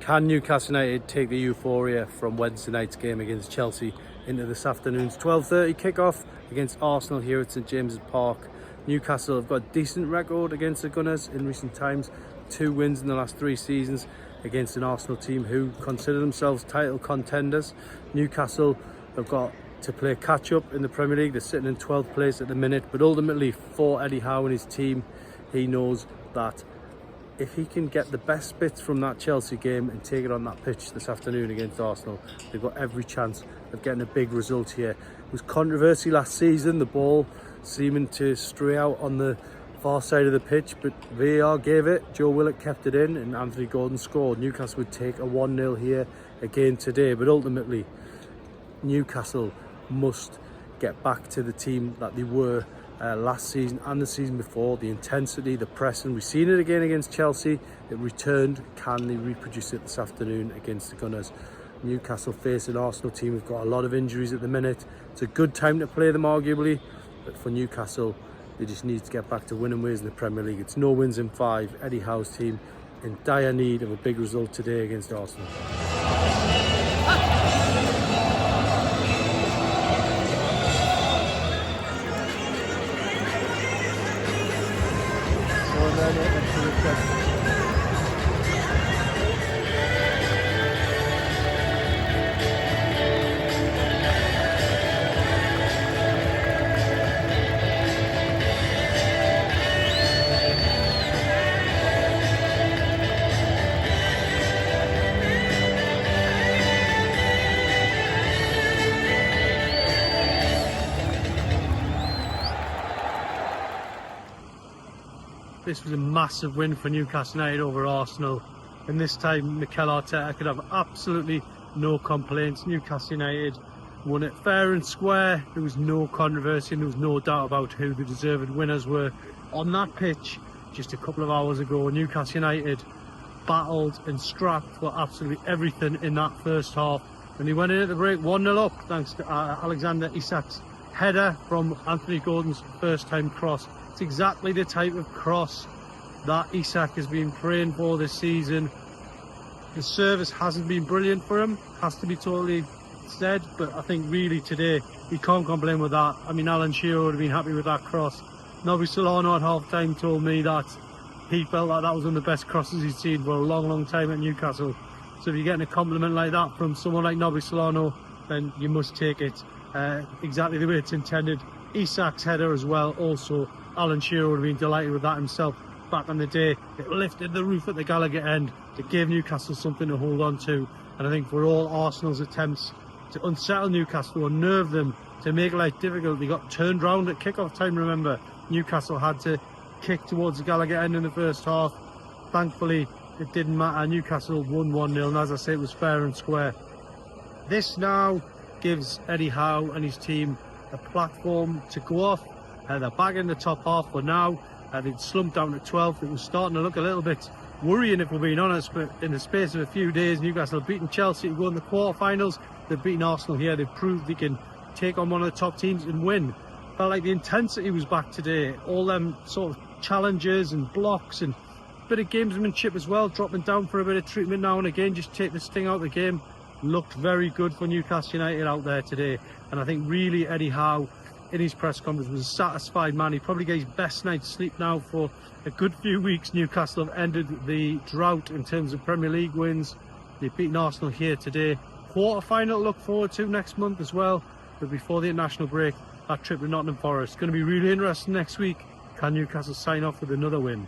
Can Newcastle United take the euphoria from Wednesday night's game against Chelsea into this afternoon's 12:30 kickoff against Arsenal here at St James's Park? Newcastle have got a decent record against the Gunners in recent times. 2 wins in the last 3 seasons against an Arsenal team who consider themselves title contenders. Newcastle have got to play catch up in the Premier League. They're sitting in 12th place at the minute, but ultimately for Eddie Howe and his team, he knows that if he can get the best bits from that Chelsea game and take it on that pitch this afternoon against Arsenal, they've got every chance of getting a big result here. It was controversy last season, the ball seeming to stray out on the far side of the pitch, but VAR gave it, Joe Willock kept it in, and Anthony Gordon scored. Newcastle would take a 1-0 here again today, but ultimately Newcastle must get back to the team that they were last season and the season before. The intensity, the pressing, we've seen it again against Chelsea. It returned. Can they reproduce it this afternoon against the Gunners? Newcastle face an Arsenal team who've got a lot of injuries at the minute. It's a good time to play them arguably, but for Newcastle they just need to get back to winning ways in the Premier League. It's no wins in 5. Eddie Howe's team in dire need of a big result today against Arsenal. This was a massive win for Newcastle United over Arsenal, and this time Mikel Arteta could have absolutely no complaints. Newcastle United won it fair and square. There was no controversy and there was no doubt about who the deserved winners were. On that pitch just a couple of hours ago, Newcastle United battled and scrapped for absolutely everything in that first half, and they went in at the break 1-0 up thanks to Alexander Isak's header from Anthony Gordon's first time cross. It's exactly the type of cross that Isak has been praying for this season. The service hasn't been brilliant for him, has to be totally said, but I think really today he can't complain with that. I mean, Alan Shearer would have been happy with that cross. Nobby Solano at half time told me that he felt like that was one of the best crosses he'd seen for a long time at Newcastle. So if you're getting a compliment like that from someone like Nobby Solano, then you must take it exactly the way it's intended. Isak's header as well, also Alan Shearer would have been delighted with that himself back on the day. It lifted the roof at the Gallagher end. It gave Newcastle something to hold on to, and I think for all Arsenal's attempts to unsettle Newcastle, unnerve them, to make life difficult, they got turned round at kick-off time. Remember, Newcastle had to kick towards the Gallagher end in the first half. Thankfully it didn't matter. Newcastle won 1-0, and as I say, it was fair and square. This now gives Eddie Howe and his team a platform to go off. They're back in the top half for now. They'd slumped down to 12th. It was starting to look a little bit worrying, if we're being honest, but in the space of a few days, Newcastle have beaten Chelsea to go in the quarterfinals. They've beaten Arsenal here. They've proved they can take on one of the top teams and win. Felt like the intensity was back today. All them sort of challenges and blocks and a bit of gamesmanship as well, dropping down for a bit of treatment now and again, just take the sting out of the game. Looked very good for Newcastle United out there today, and I think really Eddie Howe in his press conference was a satisfied man. He probably gets his best night's sleep now for a good few weeks. Newcastle have ended the drought in terms of Premier League wins. They've beaten Arsenal here today. Quarter-final to look forward to next month as well, but before the international break, that trip to Nottingham Forest. It's going to be really interesting next week. Can Newcastle sign off with another win?